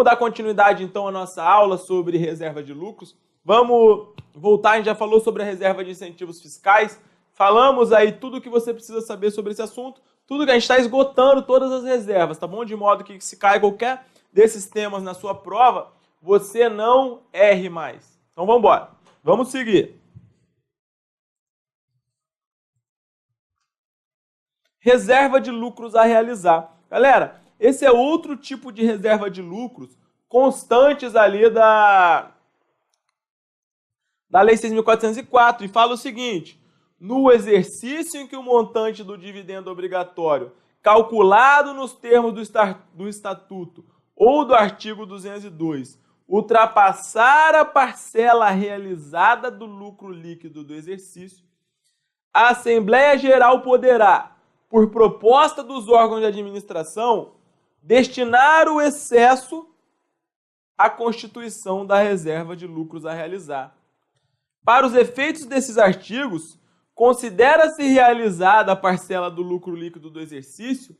Vamos dar continuidade, então, à nossa aula sobre reserva de lucros. Vamos voltar, a gente já falou sobre a reserva de incentivos fiscais. Falamos aí tudo o que você precisa saber sobre esse assunto. Tudo que a gente está esgotando, todas as reservas, tá bom? De modo que se cai qualquer desses temas na sua prova, você não erre mais. Então, vamos embora. Vamos seguir. Reserva de lucros a realizar. Galera, esse é outro tipo de reserva de lucros constantes ali da Lei 6.404 e fala o seguinte: no exercício em que o montante do dividendo obrigatório, calculado nos termos do Estatuto ou do artigo 202, ultrapassar a parcela realizada do lucro líquido do exercício, a Assembleia Geral poderá, por proposta dos órgãos de administração, destinar o excesso à constituição da reserva de lucros a realizar. Para os efeitos desses artigos, considera-se realizada a parcela do lucro líquido do exercício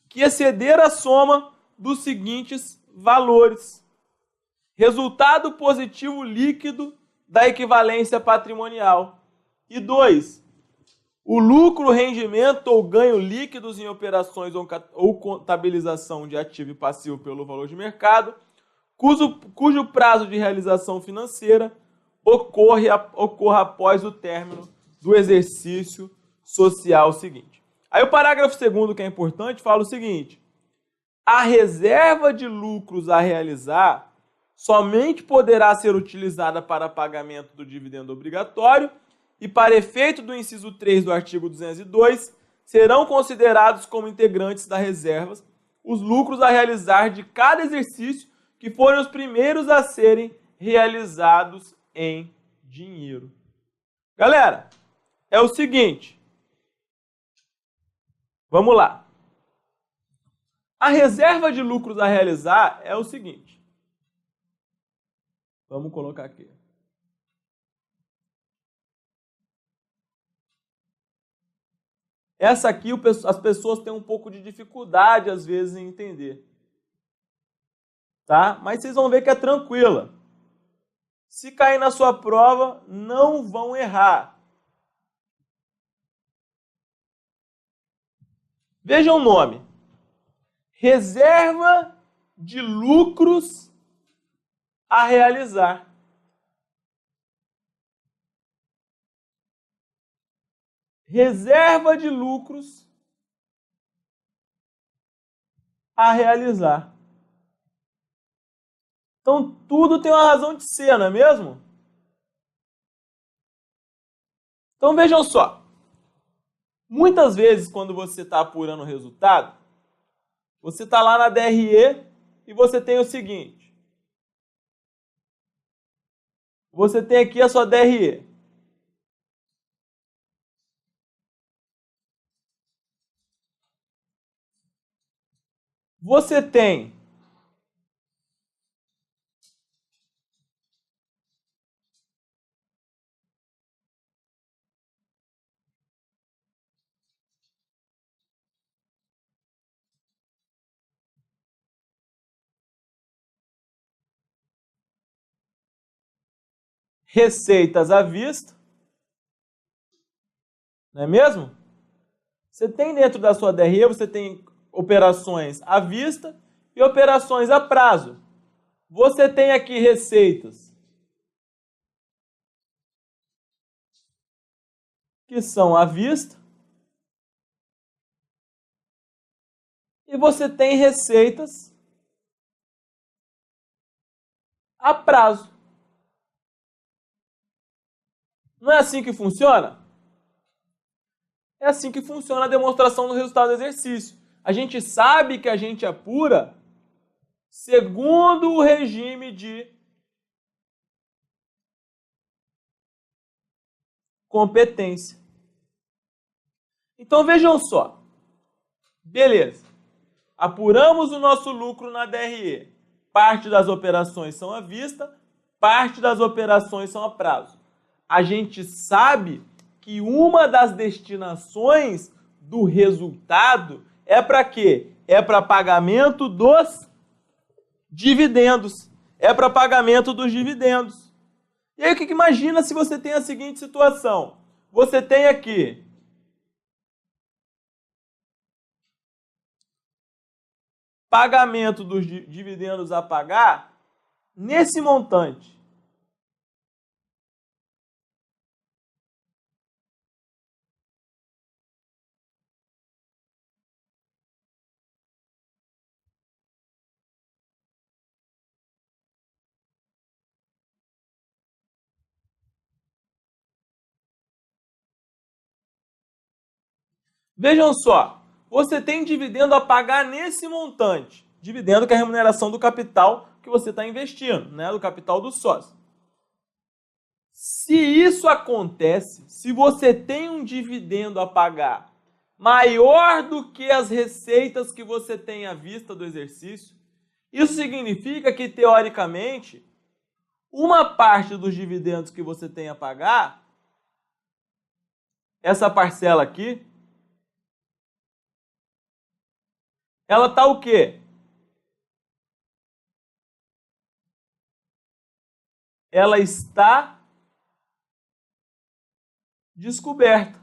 que exceder a soma dos seguintes valores: resultado positivo líquido da equivalência patrimonial. E 2. O lucro, rendimento ou ganho líquidos em operações ou contabilização de ativo e passivo pelo valor de mercado, cujo prazo de realização financeira ocorra após o término do exercício social seguinte. Aí o parágrafo 2º, que é importante, fala o seguinte: a reserva de lucros a realizar somente poderá ser utilizada para pagamento do dividendo obrigatório e, para efeito do inciso 3 do artigo 202, serão considerados como integrantes da reserva os lucros a realizar de cada exercício que forem os primeiros a serem realizados em dinheiro. Galera, é o seguinte. Vamos lá. A reserva de lucros a realizar é o seguinte. Vamos colocar aqui. Essa aqui as pessoas têm um pouco de dificuldade, às vezes, em entender. Tá? Mas vocês vão ver que é tranquila. Se cair na sua prova, não vão errar. Vejam o nome. Reserva de lucros a realizar. Reserva de lucros a realizar. Então, tudo tem uma razão de ser, não é mesmo? Então, vejam só. Muitas vezes, quando você está apurando o resultado, você está lá na DRE e você tem o seguinte. Você tem aqui a sua DRE. Você tem receitas à vista, não é mesmo? Você tem dentro da sua DRE, você tem operações à vista e operações a prazo. Você tem aqui receitas que são à vista e você tem receitas a prazo. Não é assim que funciona? É assim que funciona a demonstração do resultado do exercício. A gente sabe que a gente apura segundo o regime de competência. Então vejam só. Beleza. Apuramos o nosso lucro na DRE. Parte das operações são à vista, parte das operações são a prazo. A gente sabe que uma das destinações do resultado é para quê? É para pagamento dos Dividendos. É para pagamento dos dividendos. E aí, imagina se você tem a seguinte situação. Você tem aqui pagamento dos dividendos a pagar nesse montante. Vejam só, você tem dividendo a pagar nesse montante. Dividendo que é a remuneração do capital que você está investindo, né? Do capital do sócio. Se isso acontece, se você tem um dividendo a pagar maior do que as receitas que você tem à vista do exercício, isso significa que, teoricamente, uma parte dos dividendos que você tem a pagar, essa parcela aqui, ela está o quê? Ela está descoberta.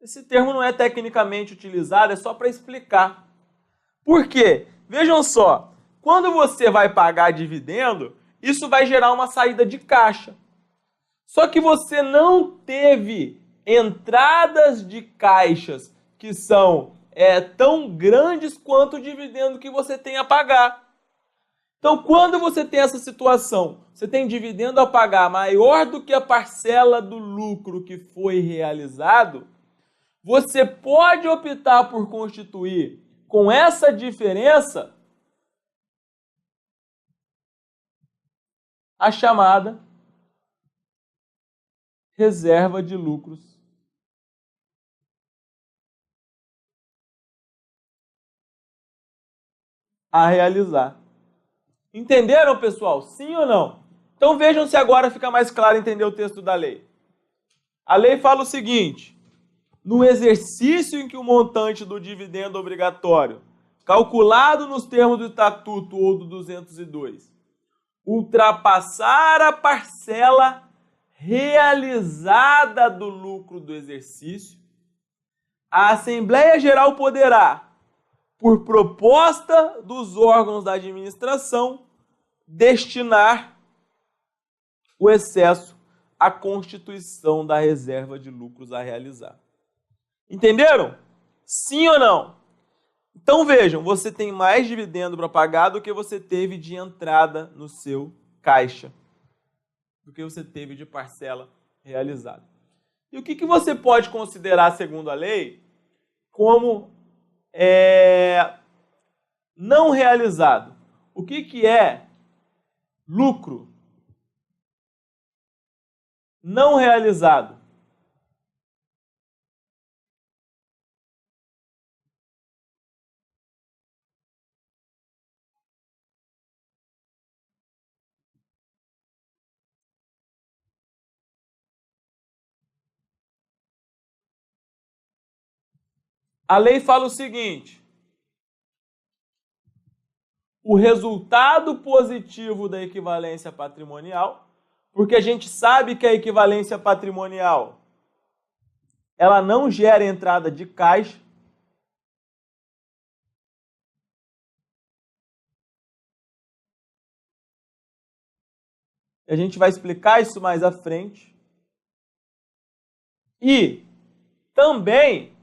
Esse termo não é tecnicamente utilizado, é só para explicar. Por quê? Vejam só, quando você vai pagar dividendo, isso vai gerar uma saída de caixa. Só que você não teve entradas de caixas que são tão grandes quanto o dividendo que você tem a pagar. Então, quando você tem essa situação, você tem dividendo a pagar maior do que a parcela do lucro que foi realizado, você pode optar por constituir com essa diferença a chamada reserva de lucros a realizar. Entenderam, pessoal? Sim ou não? Então vejam se agora fica mais claro entender o texto da lei. A lei fala o seguinte: no exercício em que o montante do dividendo obrigatório, calculado nos termos do Estatuto ou do 202, ultrapassar a parcela realizada do lucro do exercício, a Assembleia Geral poderá, por proposta dos órgãos da administração, destinar o excesso à constituição da reserva de lucros a realizar. Entenderam? Sim ou não? Então vejam, você tem mais dividendo para pagar do que você teve de entrada no seu caixa, do que você teve de parcela realizada. E o que você pode considerar, segundo a lei, como não realizado? O que é lucro não realizado? A lei fala o seguinte: o resultado positivo da equivalência patrimonial, porque a gente sabe que a equivalência patrimonial ela não gera entrada de caixa. A gente vai explicar isso mais à frente. E também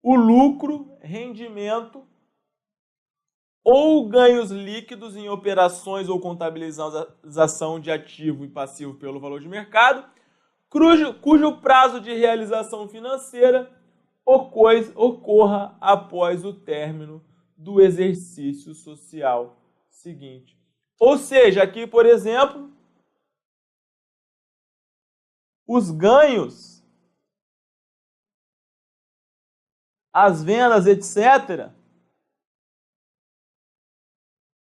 o lucro, rendimento ou ganhos líquidos em operações ou contabilização de ativo e passivo pelo valor de mercado, cujo prazo de realização financeira ocorra após o término do exercício social seguinte. Ou seja, aqui, por exemplo, os ganhos, as vendas, etc.,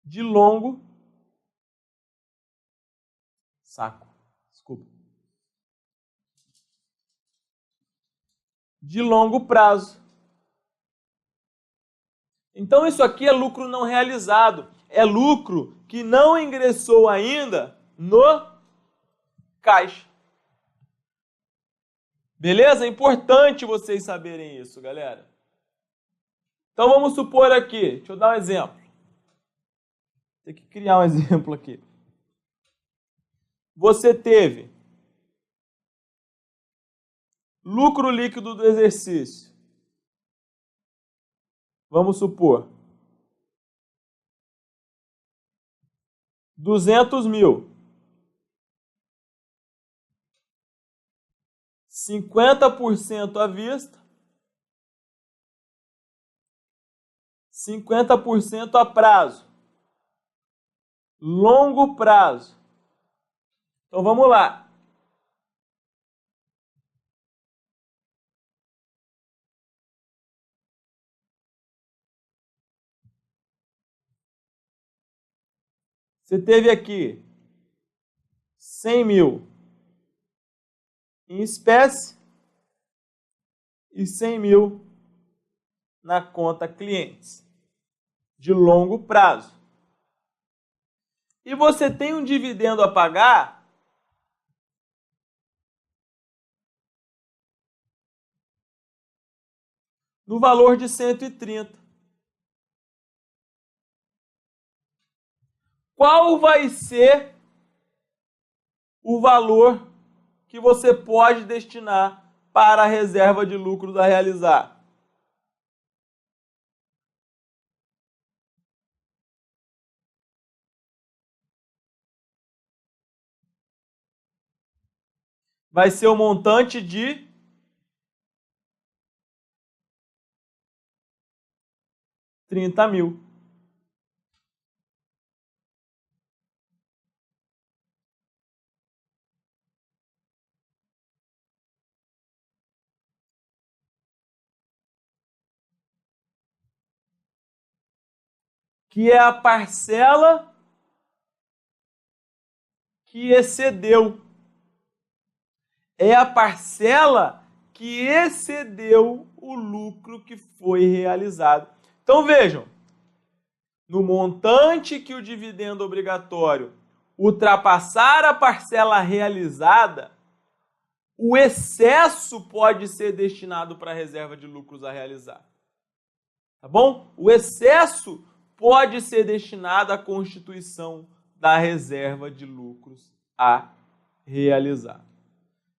de longo de longo prazo. Então isso aqui é lucro não realizado. É lucro que não ingressou ainda no caixa. Beleza? É importante vocês saberem isso, galera. Então vamos supor aqui, deixa eu dar um exemplo. Tem que criar um exemplo aqui. Você teve lucro líquido do exercício. Vamos supor 200 mil. 50% à vista, 50% a prazo. Longo prazo. Então vamos lá. Você teve aqui 100 mil em espécie e 100 mil na conta clientes de longo prazo. E você tem um dividendo a pagar no valor de 130. Qual vai ser o valor que você pode destinar para a reserva de lucros a realizar? Vai ser o montante de 30 mil. Que é a parcela que excedeu. É a parcela que excedeu o lucro que foi realizado. Então vejam, no montante que o dividendo obrigatório ultrapassar a parcela realizada, o excesso pode ser destinado para a reserva de lucros a realizar. Tá bom? O excesso pode ser destinado à constituição da reserva de lucros a realizar.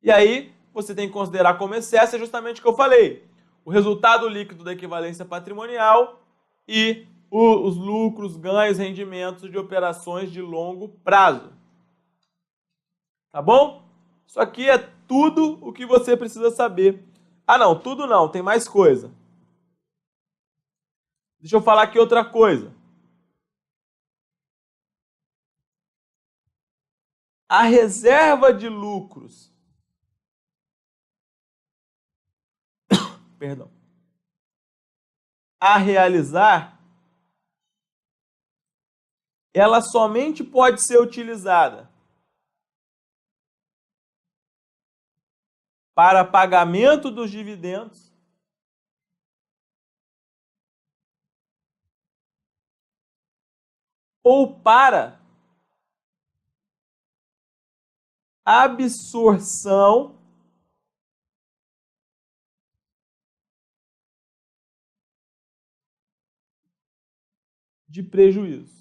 E aí, você tem que considerar como excesso, é justamente o que eu falei. O resultado líquido da equivalência patrimonial e os lucros, ganhos, rendimentos de operações de longo prazo. Tá bom? Isso aqui é tudo o que você precisa saber. Ah, não, tudo não, tem mais coisa. Deixa eu falar aqui outra coisa. A reserva de lucros, perdão, a realizar, ela somente pode ser utilizada para pagamento dos dividendos ou para absorção de prejuízo.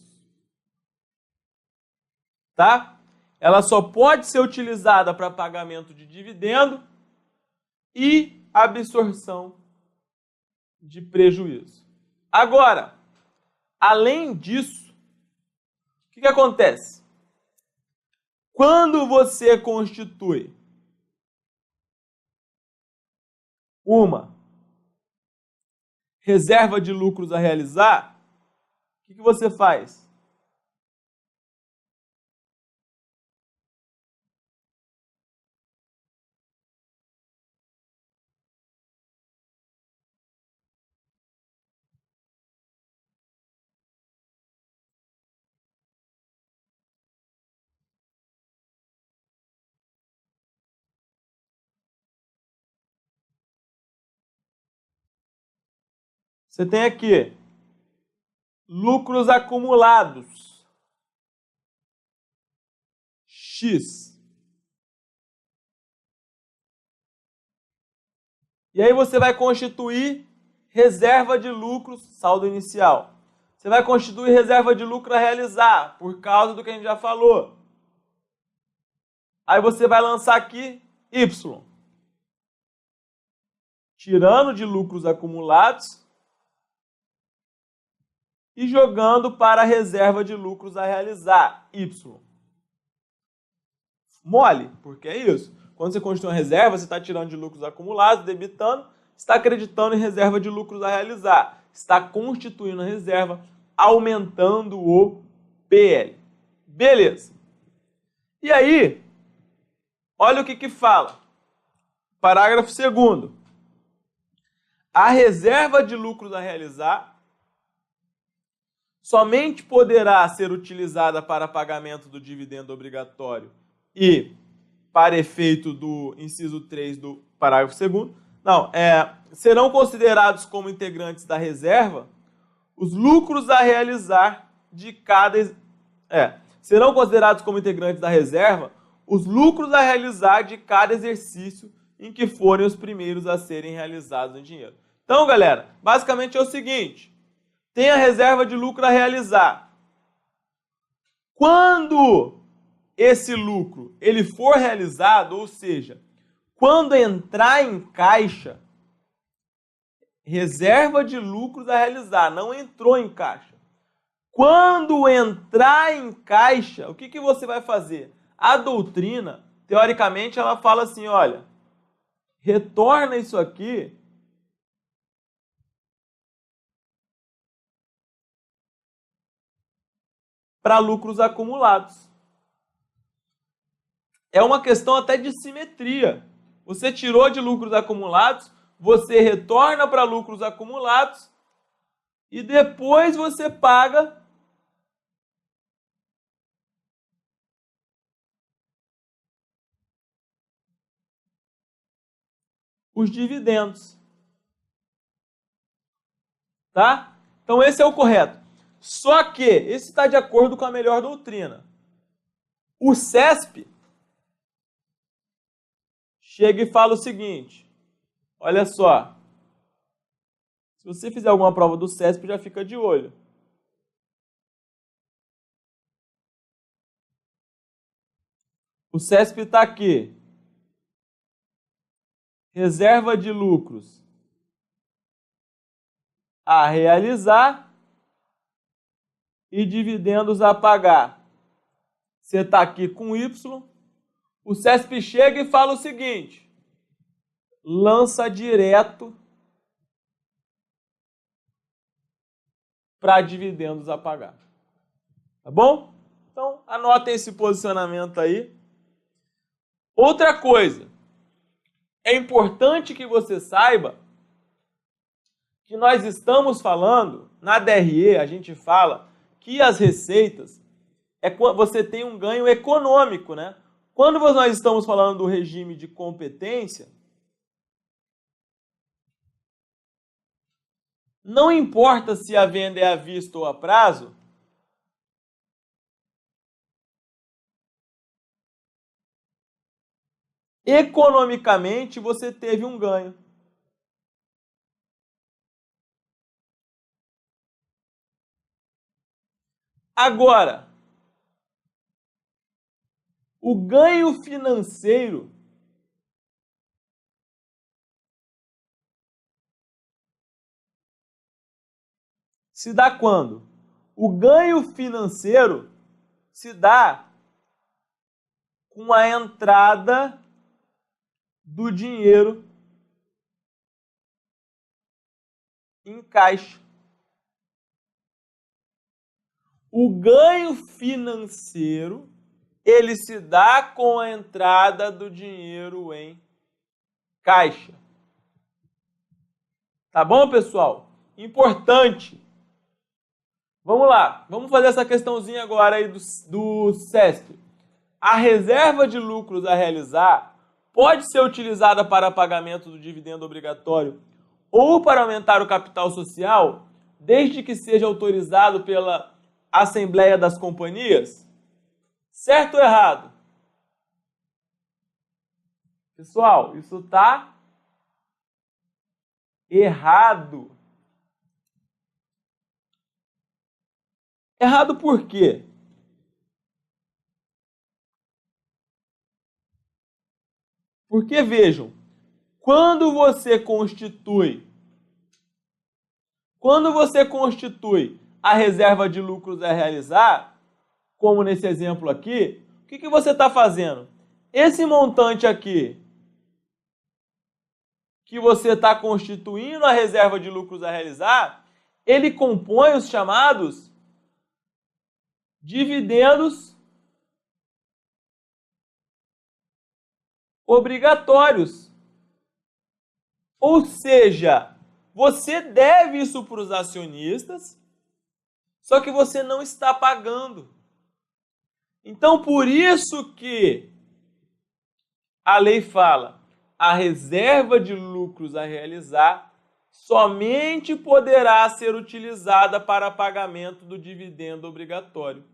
Tá? Ela só pode ser utilizada para pagamento de dividendo e absorção de prejuízo. Agora, além disso, o que acontece? Quando você constitui uma reserva de lucros a realizar, o que você faz? Você tem aqui lucros acumulados, X. E aí você vai constituir reserva de lucros, saldo inicial. Você vai constituir reserva de lucro a realizar, por causa do que a gente já falou. Aí você vai lançar aqui Y. Tirando de lucros acumulados e jogando para a reserva de lucros a realizar, Y. Mole, porque é isso. Quando você constitui uma reserva, você está tirando de lucros acumulados, debitando, está acreditando em reserva de lucros a realizar. Está constituindo a reserva, aumentando o PL. Beleza. E aí, olha o que fala. Parágrafo 2º. A reserva de lucros a realizar somente poderá ser utilizada para pagamento do dividendo obrigatório e para efeito do inciso 3 do parágrafo 2º. Não, serão considerados como integrantes da reserva os lucros a realizar de cada... serão considerados como integrantes da reserva os lucros a realizar de cada exercício em que forem os primeiros a serem realizados em dinheiro. Então, galera, basicamente é o seguinte, tem a reserva de lucro a realizar. Quando esse lucro ele for realizado, ou seja, quando entrar em caixa, reserva de lucros a realizar, não entrou em caixa. Quando entrar em caixa, o que você vai fazer? A doutrina, teoricamente, ela fala assim, olha, retorna isso aqui para lucros acumulados. É uma questão até de simetria. Você tirou de lucros acumulados, você retorna para lucros acumulados e depois você paga os dividendos. Tá? Então esse é o correto. Só que esse está de acordo com a melhor doutrina. O CESP chega e fala o seguinte, olha só, se você fizer alguma prova do CESP, já fica de olho. O CESP está aqui. Reserva de lucros a realizar e dividendos a pagar. Você está aqui com Y. O CESP chega e fala o seguinte, lança direto para dividendos a pagar. Tá bom? Então, anotem esse posicionamento aí. Outra coisa, é importante que você saiba que nós estamos falando, na DRE a gente fala que as receitas, você tem um ganho econômico, né? Quando nós estamos falando do regime de competência, não importa se a venda é à vista ou a prazo, economicamente você teve um ganho. Agora, o ganho financeiro se dá quando? O ganho financeiro se dá com a entrada do dinheiro em caixa. O ganho financeiro, ele se dá com a entrada do dinheiro em caixa. Tá bom, pessoal? Importante. Vamos lá, vamos fazer essa questãozinha agora aí do CESP. A reserva de lucros a realizar pode ser utilizada para pagamento do dividendo obrigatório ou para aumentar o capital social desde que seja autorizado pela Assembleia das Companhias? Certo ou errado? Pessoal, isso está errado. Errado por quê? Porque, vejam, quando você constitui a reserva de lucros a realizar, como nesse exemplo aqui, o que você está fazendo? Esse montante aqui, que você está constituindo a reserva de lucros a realizar, ele compõe os chamados dividendos obrigatórios. Ou seja, você deve isso para os acionistas, só que você não está pagando. Então, por isso que a lei fala, a reserva de lucros a realizar somente poderá ser utilizada para pagamento do dividendo obrigatório.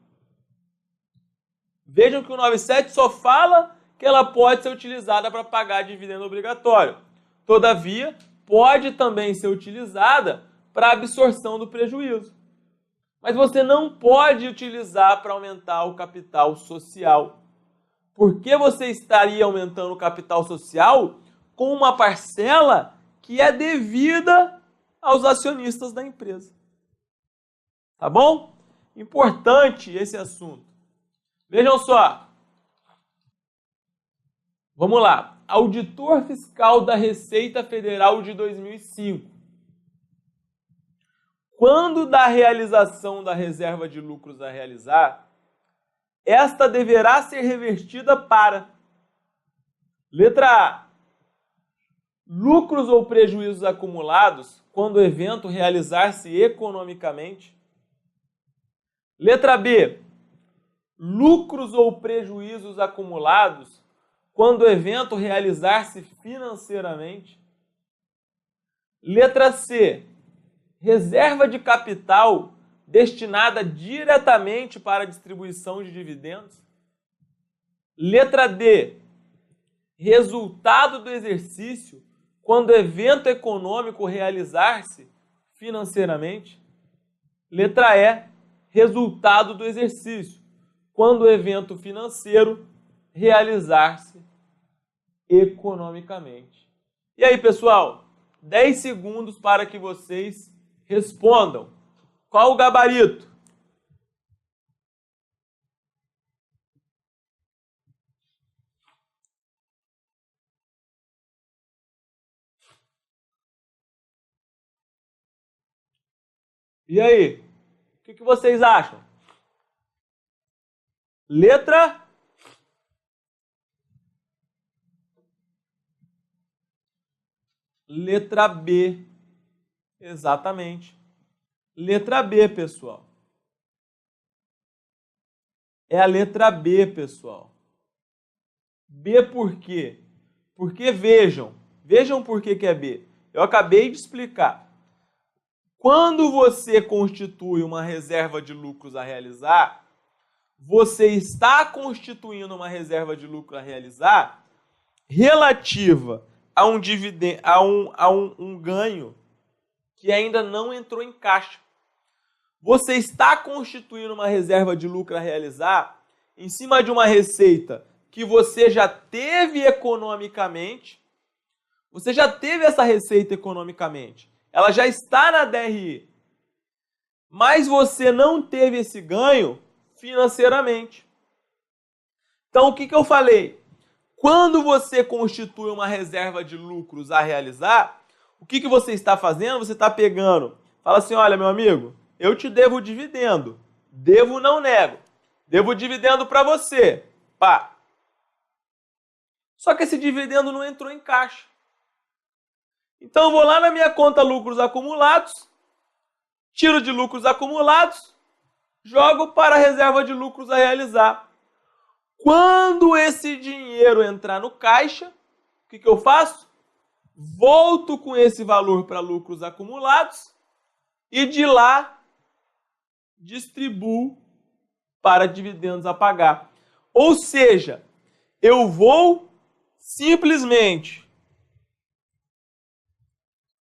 Vejam que o 97 só fala que ela pode ser utilizada para pagar dividendo obrigatório. Todavia, pode também ser utilizada para absorção do prejuízo. Mas você não pode utilizar para aumentar o capital social. Por que você estaria aumentando o capital social com uma parcela que é devida aos acionistas da empresa? Tá bom? Importante esse assunto. Vejam só. Vamos lá. Auditor fiscal da Receita Federal de 2005. Quando da realização da reserva de lucros a realizar, esta deverá ser revertida para: letra A, lucros ou prejuízos acumulados quando o evento realizar-se economicamente. Letra B, lucros ou prejuízos acumulados quando o evento realizar-se financeiramente. Letra C, reserva de capital destinada diretamente para a distribuição de dividendos. Letra D, resultado do exercício quando o evento econômico realizar-se financeiramente. Letra E, resultado do exercício quando o evento financeiro realizar-se economicamente. E aí, pessoal, 10 segundos para que vocês respondam. Qual o gabarito? E aí? O que vocês acham? Letra B. Exatamente. Letra B, pessoal. É a letra B, pessoal. B por quê? Porque vejam por que é B. Eu acabei de explicar. Quando você constitui uma reserva de lucros a realizar, você está constituindo uma reserva de lucro a realizar relativa a um dividendo, um ganho que ainda não entrou em caixa. Você está constituindo uma reserva de lucro a realizar em cima de uma receita que você já teve economicamente. Você já teve essa receita economicamente. Ela já está na DRE. Mas você não teve esse ganho financeiramente. Então, o que eu falei? Quando você constitui uma reserva de lucros a realizar, o que você está fazendo? Você está pegando, fala assim, olha, meu amigo, eu te devo dividendo. Devo, não nego. Devo dividendo para você. Pá. Só que esse dividendo não entrou em caixa. Então, eu vou lá na minha conta lucros acumulados, tiro de lucros acumulados, jogo para a reserva de lucros a realizar. Quando esse dinheiro entrar no caixa, o que eu faço? Volto com esse valor para lucros acumulados e de lá distribuo para dividendos a pagar. Ou seja, eu vou simplesmente,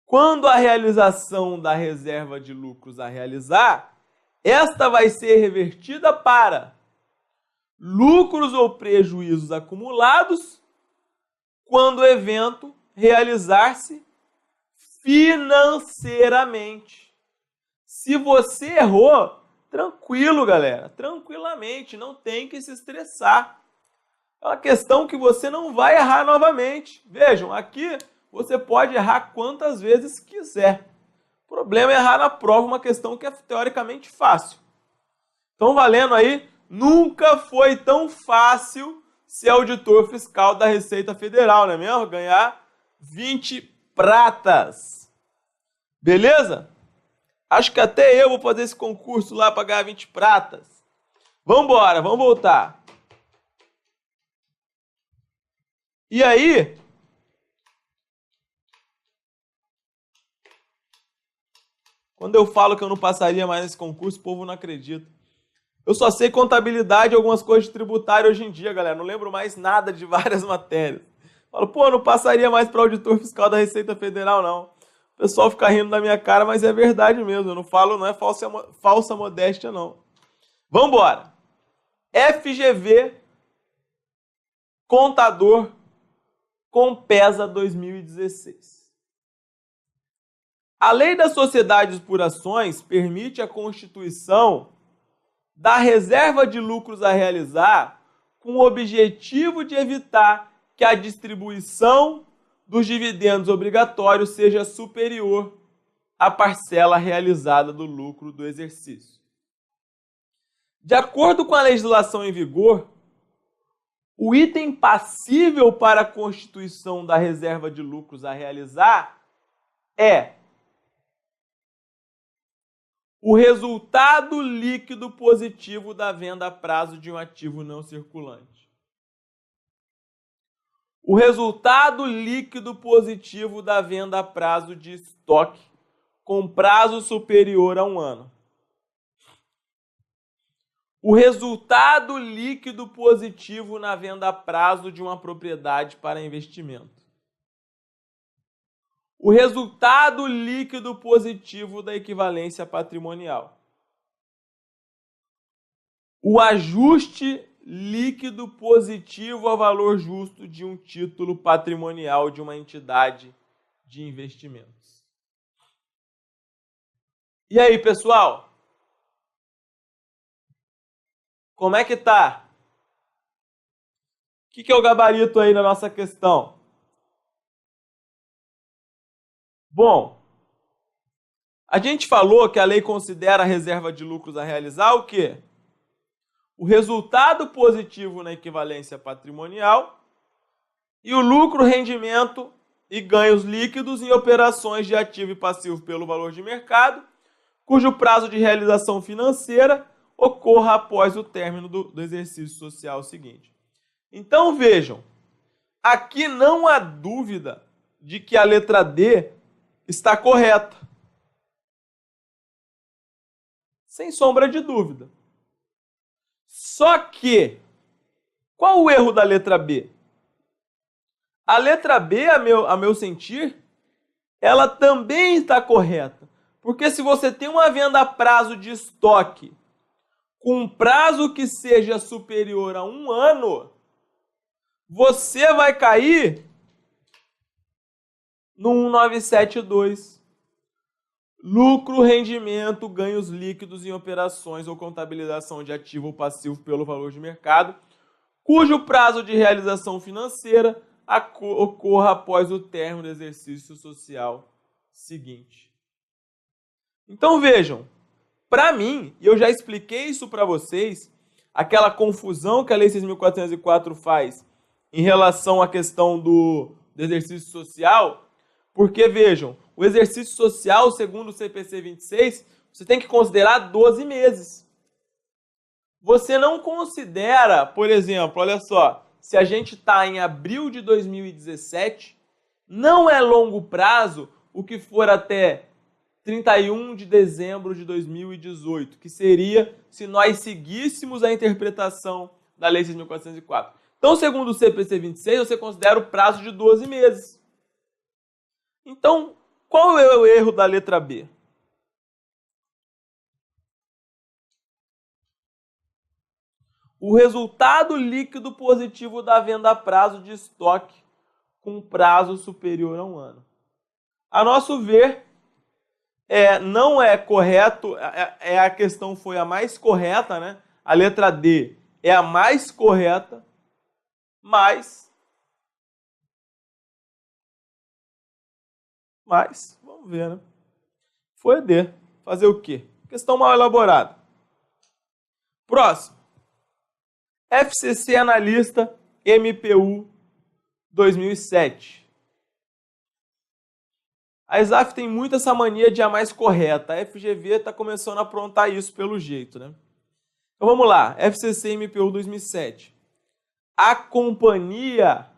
quando a realização da reserva de lucros a realizar, esta vai ser revertida para lucros ou prejuízos acumulados quando o evento realizar-se financeiramente. Se você errou, tranquilo, galera, tranquilamente, não tem que se estressar. É uma questão que você não vai errar novamente. Vejam, aqui você pode errar quantas vezes quiser. O problema é errar na prova, uma questão que é teoricamente fácil. Então, valendo aí, nunca foi tão fácil ser auditor fiscal da Receita Federal, não é mesmo? Ganhar 20 pratas. Beleza? Acho que até eu vou fazer esse concurso lá para ganhar 20 pratas. Vamos embora, vamos voltar. E aí, quando eu falo que eu não passaria mais nesse concurso, o povo não acredita. Eu só sei contabilidade e algumas coisas de tributário hoje em dia, galera. Não lembro mais nada de várias matérias. Falo, pô, eu não passaria mais para auditor fiscal da Receita Federal, não. O pessoal fica rindo da minha cara, mas é verdade mesmo. Eu não falo, não é falsa modéstia, não. Vamos embora. FGV, contador, Compesa 2016. A Lei das Sociedades por Ações permite a constituição da reserva de lucros a realizar com o objetivo de evitar que a distribuição dos dividendos obrigatórios seja superior à parcela realizada do lucro do exercício. De acordo com a legislação em vigor, o item passível para a constituição da reserva de lucros a realizar é o resultado líquido positivo da venda a prazo de um ativo não circulante. O resultado líquido positivo da venda a prazo de estoque com prazo superior a 1 ano. O resultado líquido positivo na venda a prazo de uma propriedade para investimento. O resultado líquido positivo da equivalência patrimonial. O ajuste líquido positivo ao valor justo de um título patrimonial de uma entidade de investimentos. E aí, pessoal? Como é que tá? O que é o gabarito aí na nossa questão? Bom, a gente falou que a lei considera a reserva de lucros a realizar o quê? O resultado positivo na equivalência patrimonial e o lucro, rendimento e ganhos líquidos em operações de ativo e passivo pelo valor de mercado, cujo prazo de realização financeira ocorra após o término do exercício social seguinte. Então vejam, aqui não há dúvida de que a letra D está correta. Sem sombra de dúvida. Só que, qual o erro da letra B? A letra B, a meu sentir, ela também está correta. Porque se você tem uma venda a prazo de estoque com um prazo que seja superior a 1 ano, você vai cair no 1972. Lucro, rendimento, ganhos líquidos em operações ou contabilização de ativo ou passivo pelo valor de mercado, cujo prazo de realização financeira ocorra após o término do exercício social seguinte. Então vejam, para mim, e eu já expliquei isso para vocês, aquela confusão que a Lei 6.404 faz em relação à questão do exercício social, porque vejam, o exercício social, segundo o CPC 26, você tem que considerar 12 meses. Você não considera, por exemplo, olha só, se a gente está em abril de 2017, não é longo prazo o que for até 31 de dezembro de 2018, que seria se nós seguíssemos a interpretação da Lei 6.404. Então, segundo o CPC 26, você considera o prazo de 12 meses. Então, qual é o erro da letra B? O resultado líquido positivo da venda a prazo de estoque com prazo superior a 1 ano. A nosso ver, não é correto, a questão foi a mais correta, né? A letra D é a mais correta, mas vamos ver, né? Foi D. Fazer o quê? Questão mal elaborada. Próximo. FCC Analista MPU 2007. A ESAF tem muito essa mania de a mais correta. A FGV está começando a aprontar isso pelo jeito, né? Então vamos lá. FCC MPU 2007. A companhia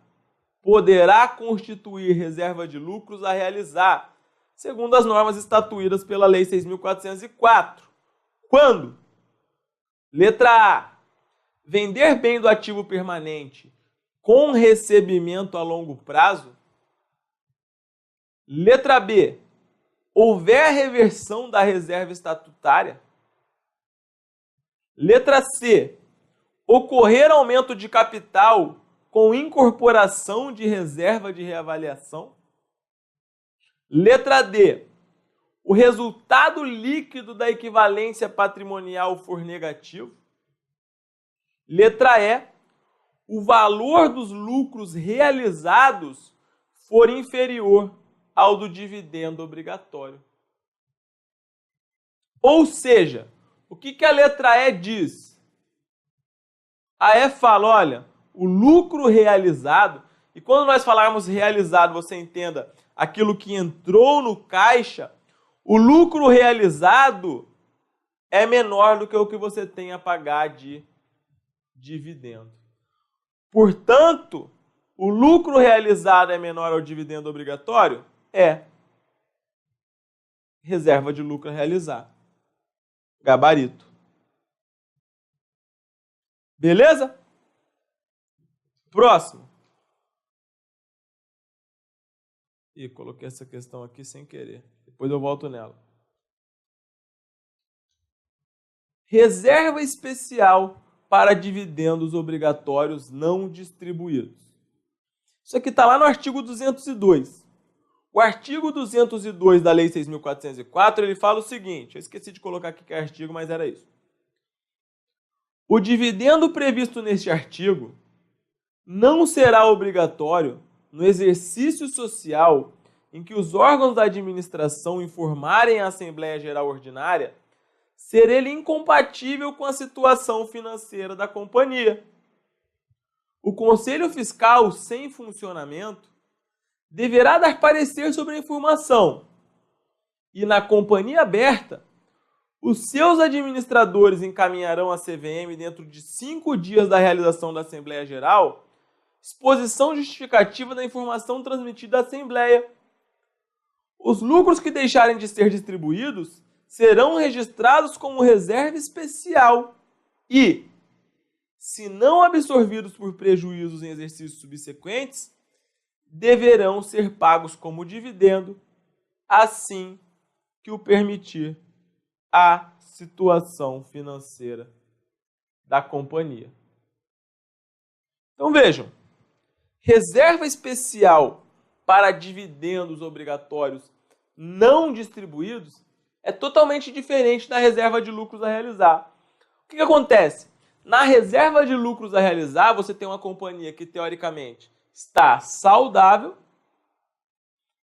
poderá constituir reserva de lucros a realizar, segundo as normas estatuídas pela Lei 6.404. Quando? Letra A. Vender bem do ativo permanente com recebimento a longo prazo. Letra B. Houver reversão da reserva estatutária. Letra C. Ocorrer aumento de capital com incorporação de reserva de reavaliação. Letra D. O resultado líquido da equivalência patrimonial for negativo. Letra E. O valor dos lucros realizados for inferior ao do dividendo obrigatório. Ou seja, o que a letra E diz? A E fala, olha, o lucro realizado, e quando nós falarmos realizado, você entenda aquilo que entrou no caixa, o lucro realizado é menor do que o que você tem a pagar de dividendo. Portanto, o lucro realizado é menor ao dividendo obrigatório? É. Reserva de lucro a realizar. Gabarito. Beleza? Próximo. Ih, coloquei essa questão aqui sem querer. Depois eu volto nela. Reserva especial para dividendos obrigatórios não distribuídos. Isso aqui está lá no artigo 202. O artigo 202 da Lei 6.404, ele fala o seguinte, eu esqueci de colocar aqui que é artigo, mas era isso. O dividendo previsto neste artigo não será obrigatório no exercício social em que os órgãos da administração informarem a Assembleia Geral Ordinária ser ele incompatível com a situação financeira da companhia. O Conselho Fiscal, sem funcionamento, deverá dar parecer sobre a informação e, na companhia aberta, os seus administradores encaminharão à CVM, dentro de 5 dias da realização da Assembleia Geral, exposição justificativa da informação transmitida à Assembleia. Os lucros que deixarem de ser distribuídos serão registrados como reserva especial e, se não absorvidos por prejuízos em exercícios subsequentes, deverão ser pagos como dividendo, assim que o permitir a situação financeira da companhia. Então vejam, reserva especial para dividendos obrigatórios não distribuídos é totalmente diferente da reserva de lucros a realizar. O que acontece? Na reserva de lucros a realizar, você tem uma companhia que, teoricamente, está saudável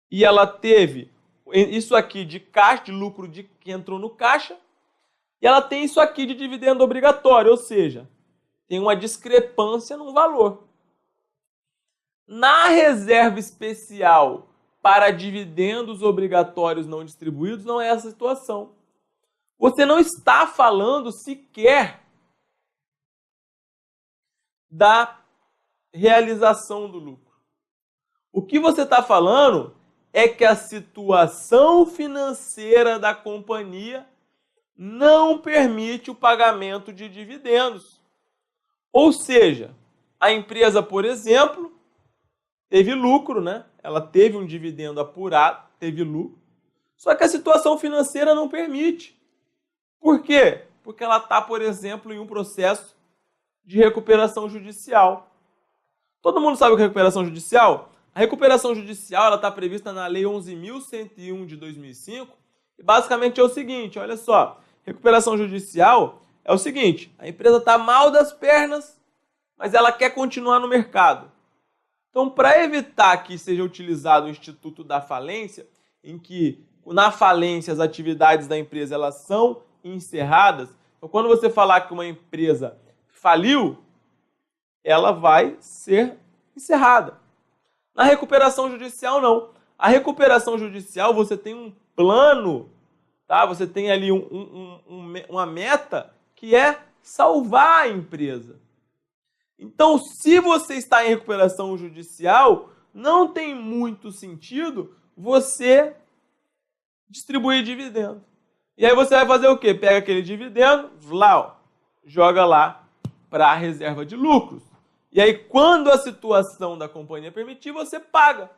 e ela teve isso aqui de caixa, de lucro que entrou no caixa, e ela tem isso aqui de dividendo obrigatório, ou seja, tem uma discrepância no valor. Na reserva especial para dividendos obrigatórios não distribuídos, não é essa situação. Você não está falando sequer da realização do lucro. O que você está falando é que a situação financeira da companhia não permite o pagamento de dividendos. Ou seja, a empresa, por exemplo, teve lucro, né? Ela teve um dividendo apurado, teve lucro, só que a situação financeira não permite. Por quê? Porque ela está, por exemplo, em um processo de recuperação judicial. Todo mundo sabe o que é recuperação judicial? A recuperação judicial está prevista na Lei 11.101 de 2005 e basicamente é o seguinte, olha só, recuperação judicial é o seguinte, a empresa está mal das pernas, mas ela quer continuar no mercado. Então, para evitar que seja utilizado o Instituto da Falência, em que na falência as atividades da empresa elas são encerradas, então quando você falar que uma empresa faliu, ela vai ser encerrada. Na recuperação judicial, não. A recuperação judicial, você tem um plano, tá? Você tem ali uma meta que é salvar a empresa. Então, se você está em recuperação judicial, não tem muito sentido você distribuir dividendo. E aí você vai fazer o quê? Pega aquele dividendo, joga lá para a reserva de lucros. E aí, quando a situação da companhia permitir, você paga.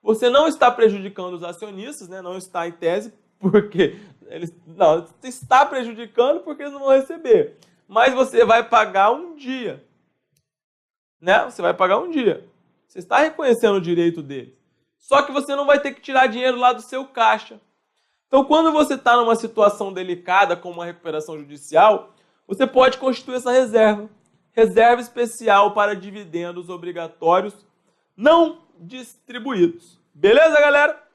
Você não está prejudicando os acionistas, né? Não está em tese, porque eles não está prejudicando porque eles não vão receber. Mas você vai pagar um dia. Né? Você vai pagar um dia. Você está reconhecendo o direito deles. Só que você não vai ter que tirar dinheiro lá do seu caixa. Então, quando você está numa situação delicada, como uma recuperação judicial, você pode constituir essa reserva. Reserva especial para dividendos obrigatórios não distribuídos. Beleza, galera?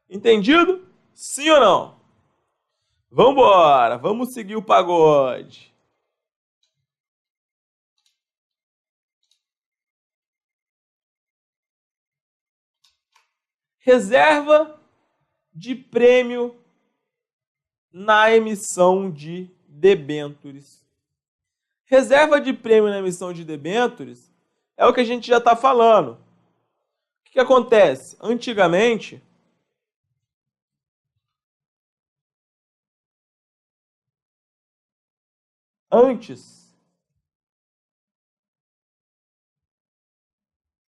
Entendido? Sim ou não? Vambora, vamos seguir o pagode. Reserva de prêmio na emissão de debêntures. Reserva de prêmio na emissão de debêntures é o que a gente já está falando. O que acontece? Antigamente,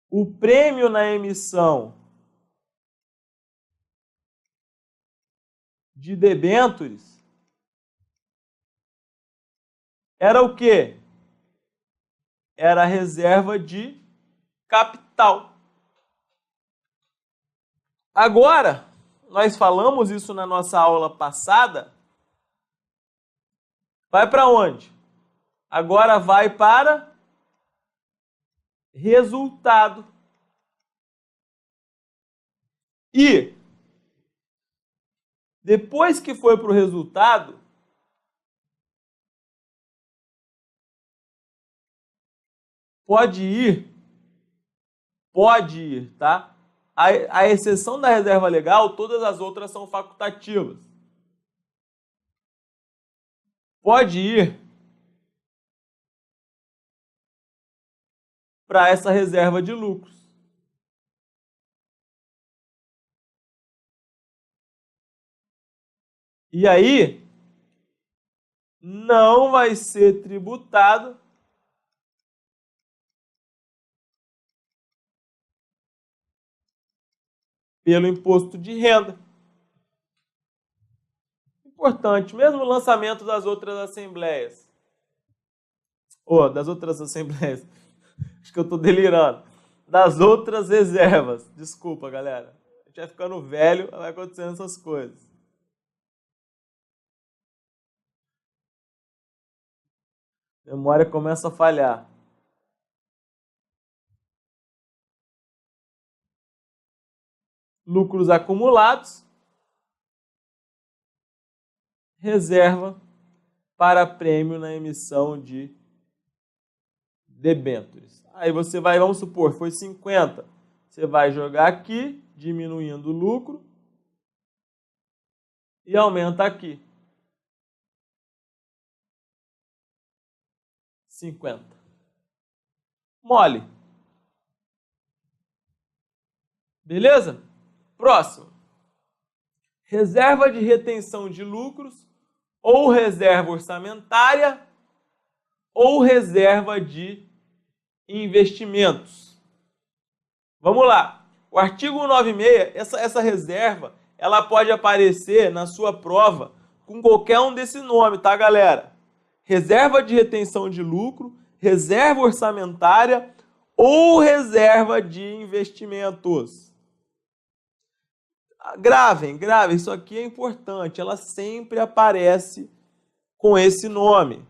o prêmio na emissão de debêntures era o quê? Era a reserva de capital. Agora, nós falamos isso na nossa aula passada, vai para onde? Agora vai para resultado. E depois que foi para o resultado, pode ir, tá? A exceção da reserva legal, todas as outras são facultativas. Pode ir para essa reserva de lucros. E aí, não vai ser tributado pelo imposto de renda. Importante, mesmo o lançamento das outras assembleias. Das outras assembleias. Acho que eu estou delirando. Das outras reservas. Desculpa, galera. A gente vai ficando velho, vai acontecendo essas coisas. A memória começa a falhar. Lucros acumulados. Reserva para prêmio na emissão de debêntures. Aí você vai, vamos supor, foi 50. Você vai jogar aqui, diminuindo o lucro. E aumenta aqui. 50. Mole. Beleza? Próximo. Reserva de retenção de lucros ou reserva orçamentária ou reserva de investimentos. Vamos lá. O artigo 196, essa reserva, ela pode aparecer na sua prova com qualquer um desse nome, tá, galera? Reserva de retenção de lucro, reserva orçamentária ou reserva de investimentos. Gravem, isso aqui é importante, ela sempre aparece com esse nome.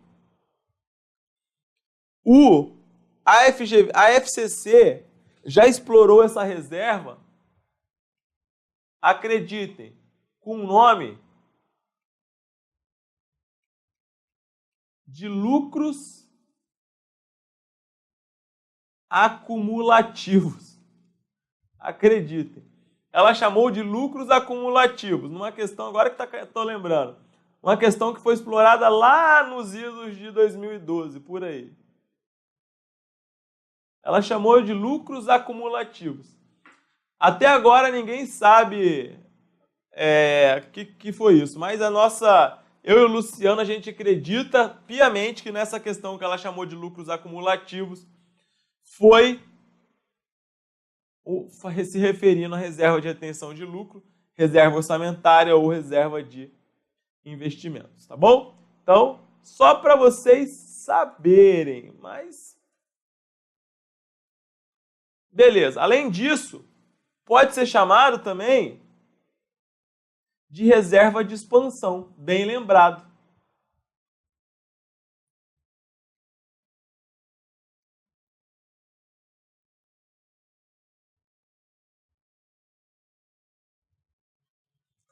A FCC já explorou essa reserva, acreditem, com o nome de lucros acumulativos. Acreditem. Ela chamou de lucros acumulativos, numa questão, agora que estou lembrando, uma questão que foi explorada lá nos idos de 2012, por aí. Ela chamou de lucros acumulativos. Até agora ninguém sabe que foi isso, mas eu e o Luciano, a gente acredita piamente que nessa questão que ela chamou de lucros acumulativos foi se referindo à reserva de retenção de lucro, reserva orçamentária ou reserva de investimentos, tá bom? Então, só para vocês saberem, mas... Beleza, além disso, pode ser chamado também de reserva de expansão, bem lembrado.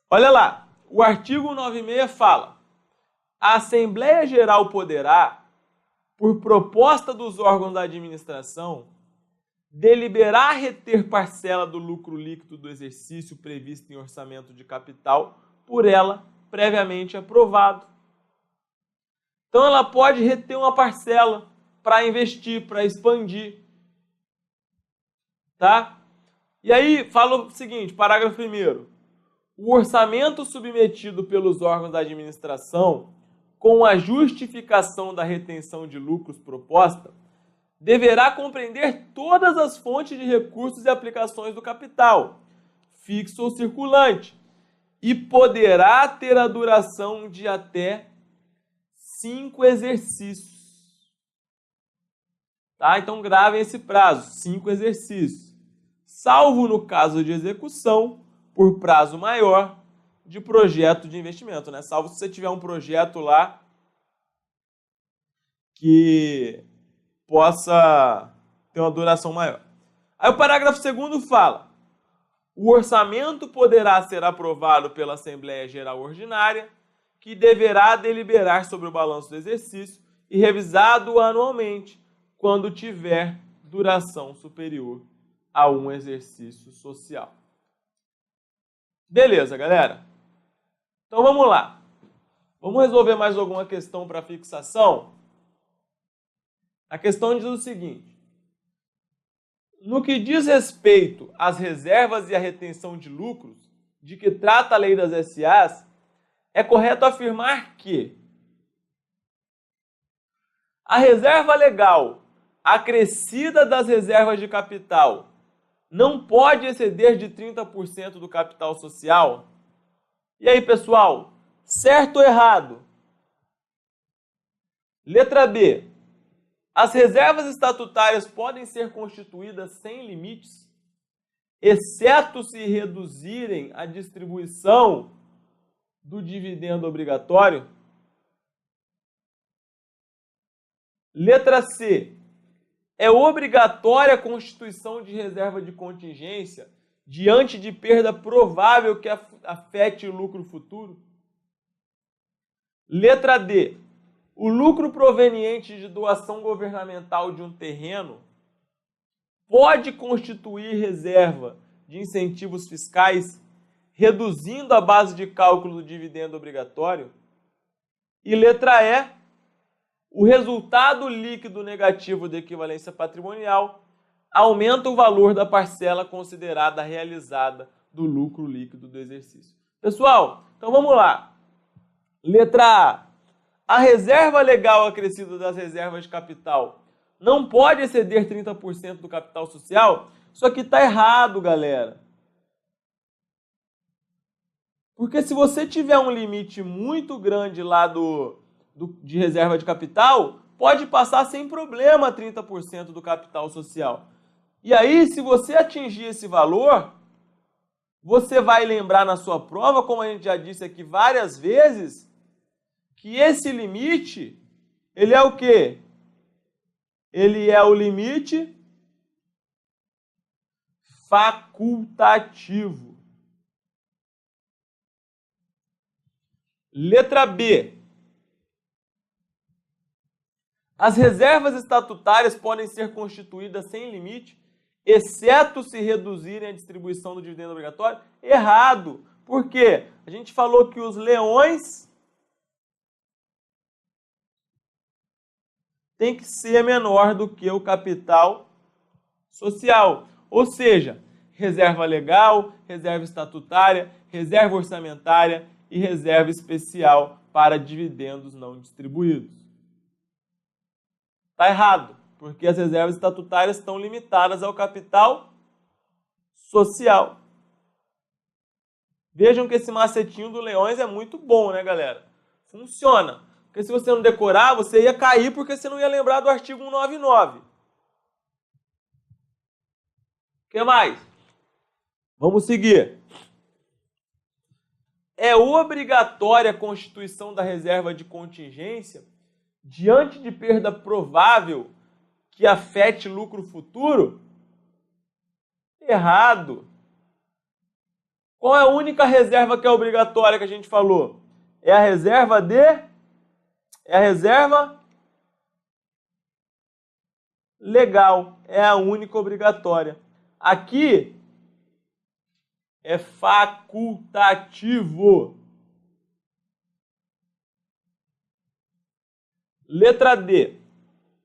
Olha lá, o artigo 96 fala: a Assembleia Geral poderá, por proposta dos órgãos da administração, deliberar reter parcela do lucro líquido do exercício previsto em orçamento de capital por ela previamente aprovado. Então ela pode reter uma parcela para investir, para expandir. Tá? E aí fala o seguinte, parágrafo 1º. O orçamento submetido pelos órgãos da administração, com a justificação da retenção de lucros proposta, deverá compreender todas as fontes de recursos e aplicações do capital, fixo ou circulante, e poderá ter a duração de até 5 exercícios. Tá? Então gravem esse prazo, 5 exercícios, salvo no caso de execução, por prazo maior, de projeto de investimento, né? Salvo se você tiver um projeto lá que possa ter uma duração maior. Aí o parágrafo 2º fala: o orçamento poderá ser aprovado pela Assembleia Geral Ordinária, que deverá deliberar sobre o balanço do exercício e revisado anualmente, quando tiver duração superior a um exercício social. Beleza, galera? Então vamos lá. Vamos resolver mais alguma questão para fixação? A questão diz o seguinte: no que diz respeito às reservas e à retenção de lucros, de que trata a lei das SAs, é correto afirmar que a reserva legal acrescida das reservas de capital não pode exceder de 30% do capital social? E aí, pessoal, certo ou errado? Letra B. As reservas estatutárias podem ser constituídas sem limites, exceto se reduzirem a distribuição do dividendo obrigatório? Letra C. É obrigatória a constituição de reserva de contingência diante de perda provável que afete o lucro futuro? Letra D. O lucro proveniente de doação governamental de um terreno pode constituir reserva de incentivos fiscais, reduzindo a base de cálculo do dividendo obrigatório? E letra E. O resultado líquido negativo da equivalência patrimonial aumenta o valor da parcela considerada realizada do lucro líquido do exercício. Pessoal, então vamos lá. Letra A. A reserva legal acrescida das reservas de capital não pode exceder 30% do capital social? Isso aqui está errado, galera. Porque se você tiver um limite muito grande lá de reserva de capital, pode passar sem problema 30% do capital social. E aí, se você atingir esse valor, você vai lembrar na sua prova, como a gente já disse aqui várias vezes, que esse limite, ele é o quê? Ele é o limite facultativo. Letra B. As reservas estatutárias podem ser constituídas sem limite, exceto se reduzirem a distribuição do dividendo obrigatório? Errado. Por quê? A gente falou que os leões tem que ser menor do que o capital social. Ou seja, reserva legal, reserva estatutária, reserva orçamentária e reserva especial para dividendos não distribuídos. Está errado, porque as reservas estatutárias estão limitadas ao capital social. Vejam que esse macetinho do Leões é muito bom, né, galera? Funciona. Porque se você não decorar, você ia cair porque você não ia lembrar do artigo 199. O que mais? Vamos seguir. É obrigatória a constituição da reserva de contingência diante de perda provável que afete lucro futuro? Errado. Qual é a única reserva que é obrigatória que a gente falou? É a reserva legal. É a única obrigatória. Aqui é facultativo. Letra D.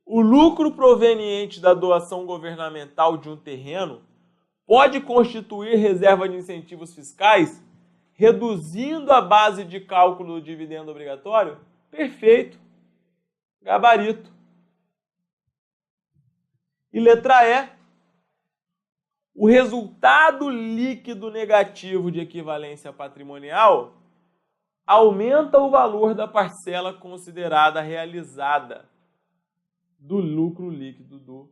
O lucro proveniente da doação governamental de um terreno pode constituir reserva de incentivos fiscais, reduzindo a base de cálculo do dividendo obrigatório? Perfeito. Gabarito. E letra E. O resultado líquido negativo de equivalência patrimonial aumenta o valor da parcela considerada realizada do lucro líquido do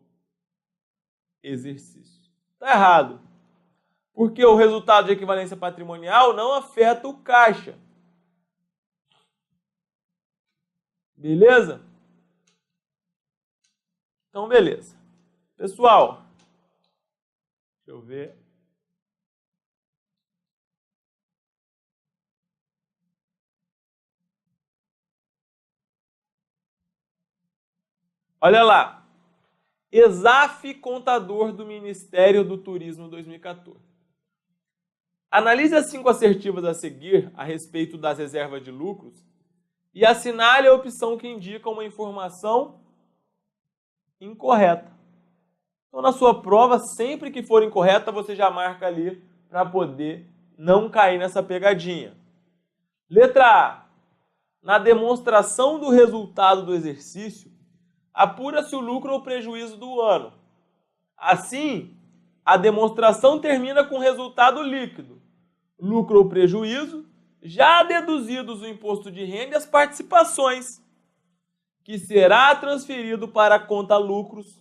exercício. Está errado. Porque o resultado de equivalência patrimonial não afeta o caixa. Beleza? Então, beleza. Pessoal, deixa eu ver. Olha lá. ESAF contador do Ministério do Turismo 2014. Analise as 5 assertivas a seguir a respeito das reservas de lucros e assinale a opção que indica uma informação incorreta. Então, na sua prova, sempre que for incorreta, você já marca ali para poder não cair nessa pegadinha. Letra A. Na demonstração do resultado do exercício, apura-se o lucro ou prejuízo do ano. Assim, a demonstração termina com resultado líquido, lucro ou prejuízo, já deduzidos o imposto de renda e as participações, que será transferido para a conta lucros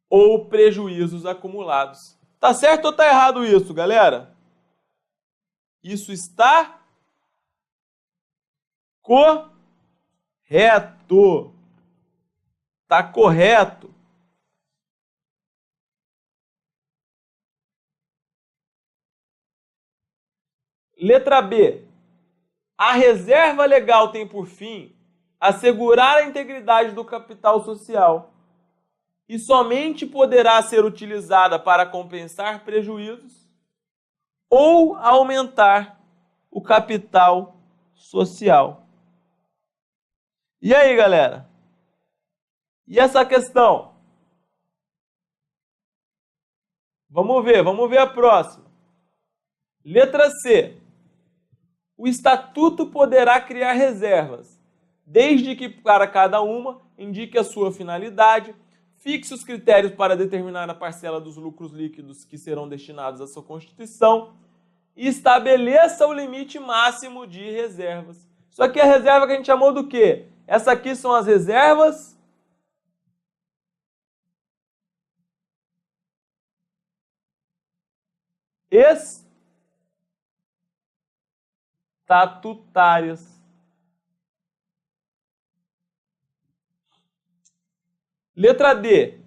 ou prejuízos acumulados. Tá certo ou tá errado isso, galera? Isso está correto. Tá correto. Letra B. A reserva legal tem por fim assegurar a integridade do capital social e somente poderá ser utilizada para compensar prejuízos ou aumentar o capital social. E aí, galera? E essa questão? Vamos ver a próxima. Letra C. O estatuto poderá criar reservas, desde que para cada uma indique a sua finalidade, fixe os critérios para determinar a parcela dos lucros líquidos que serão destinados à sua constituição e estabeleça o limite máximo de reservas. Isso aqui é a reserva que a gente chamou do quê? Essa aqui são as reservas estatutárias. Letra D.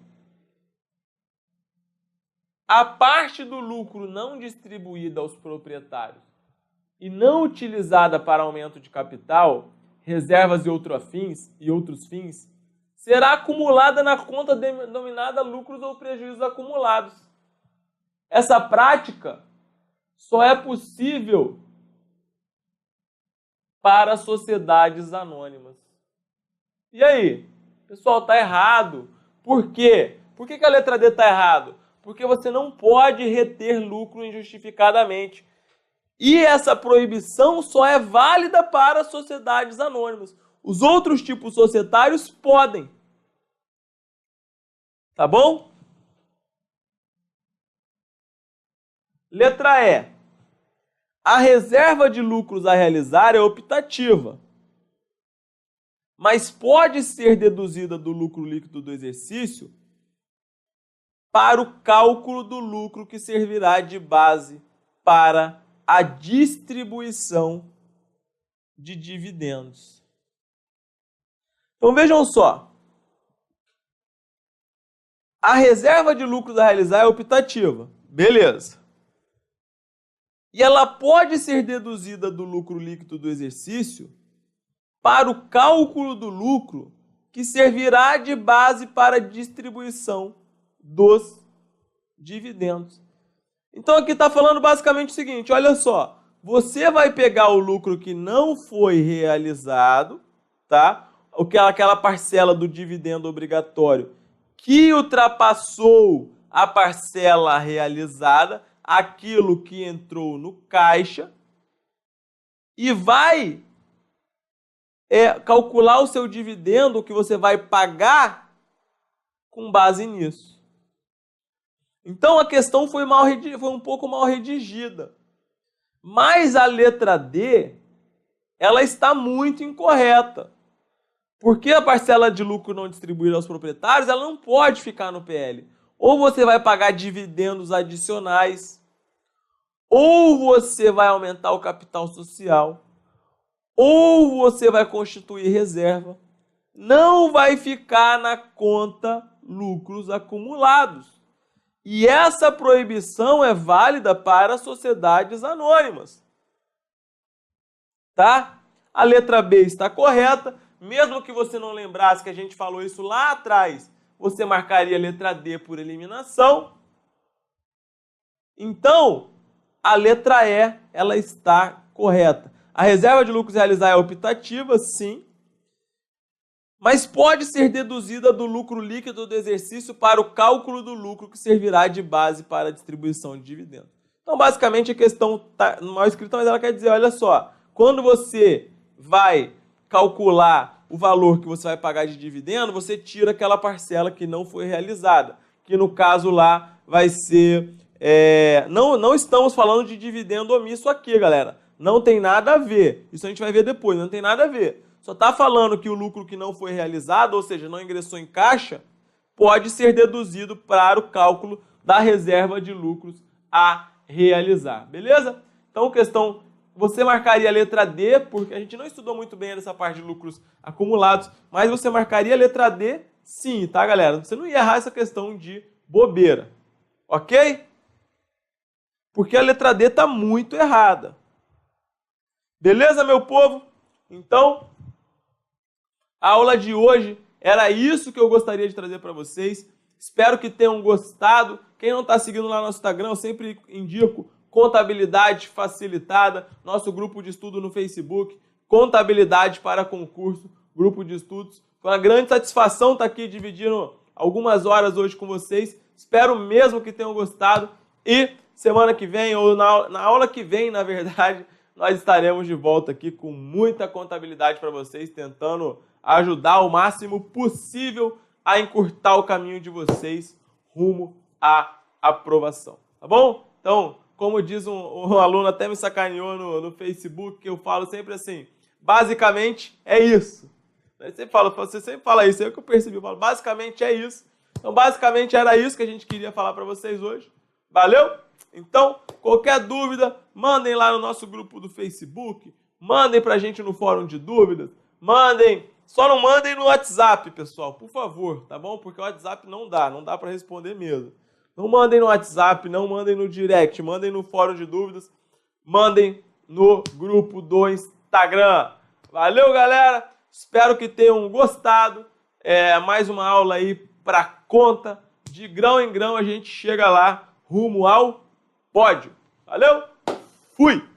A parte do lucro não distribuída aos proprietários e não utilizada para aumento de capital, reservas e outros fins, será acumulada na conta denominada lucros ou prejuízos acumulados. Essa prática só é possível para sociedades anônimas. E aí? Pessoal, está errado. Por quê? Por que a letra D está errado? Porque você não pode reter lucro injustificadamente. E essa proibição só é válida para sociedades anônimas. Os outros tipos societários podem. Tá bom? Letra E. A reserva de lucros a realizar é optativa, mas pode ser deduzida do lucro líquido do exercício para o cálculo do lucro que servirá de base para a distribuição de dividendos. Então vejam só. A reserva de lucros a realizar é optativa. Beleza. E ela pode ser deduzida do lucro líquido do exercício para o cálculo do lucro que servirá de base para a distribuição dos dividendos. Então aqui está falando basicamente o seguinte, olha só, você vai pegar o lucro que não foi realizado, tá? Aquela parcela do dividendo obrigatório que ultrapassou a parcela realizada, aquilo que entrou no caixa, e vai calcular o seu dividendo que você vai pagar com base nisso. Então a questão foi um pouco mal redigida. Mas a letra D, ela está muito incorreta. Porque a parcela de lucro não distribuída aos proprietários, ela não pode ficar no PL. Ou você vai pagar dividendos adicionais, ou você vai aumentar o capital social, ou você vai constituir reserva. Não vai ficar na conta lucros acumulados. E essa proibição é válida para sociedades anônimas. Tá? A letra B está correta. Mesmo que você não lembrasse que a gente falou isso lá atrás, você marcaria a letra D por eliminação. Então, a letra E, ela está correta. A reserva de lucros realizar é optativa, sim, mas pode ser deduzida do lucro líquido do exercício para o cálculo do lucro que servirá de base para a distribuição de dividendos. Então, basicamente, a questão está mal escrita, mas ela quer dizer, olha só, quando você vai calcular o valor que você vai pagar de dividendo, você tira aquela parcela que não foi realizada, que no caso lá vai ser... Não estamos falando de dividendo omisso aqui, galera. Não tem nada a ver. Isso a gente vai ver depois, não tem nada a ver. Só está falando que o lucro que não foi realizado, ou seja, não ingressou em caixa, pode ser deduzido para o cálculo da reserva de lucros a realizar. Beleza? Então, questão, você marcaria a letra D, porque a gente não estudou muito bem essa parte de lucros acumulados, mas você marcaria a letra D sim, tá, galera? Você não ia errar essa questão de bobeira. Ok? Porque a letra D está muito errada. Beleza, meu povo? Então, a aula de hoje era isso que eu gostaria de trazer para vocês. Espero que tenham gostado. Quem não está seguindo lá no nosso Instagram, eu sempre indico Contabilidade Facilitada, nosso grupo de estudo no Facebook, Contabilidade para Concurso, grupo de estudos. Foi uma grande satisfação estar aqui dividindo algumas horas hoje com vocês. Espero mesmo que tenham gostado e semana que vem, ou na aula que vem, na verdade, nós estaremos de volta aqui com muita contabilidade para vocês, tentando ajudar o máximo possível a encurtar o caminho de vocês rumo à aprovação, tá bom? Então, como diz um aluno, até me sacaneou no Facebook, que eu falo sempre assim, basicamente é isso. Você sempre fala isso, é o que eu percebi, eu falo, basicamente é isso. Então, basicamente era isso que a gente queria falar para vocês hoje. Valeu? Então, qualquer dúvida, mandem lá no nosso grupo do Facebook, mandem pra gente no fórum de dúvidas, mandem, só não mandem no WhatsApp, pessoal, por favor, tá bom? Porque o WhatsApp não dá para responder mesmo. Não mandem no WhatsApp, não mandem no direct, mandem no fórum de dúvidas, mandem no grupo do Instagram. Valeu, galera! Espero que tenham gostado. Mais uma aula aí para conta. De grão em grão a gente chega lá, rumo ao pódio. Valeu? Fui!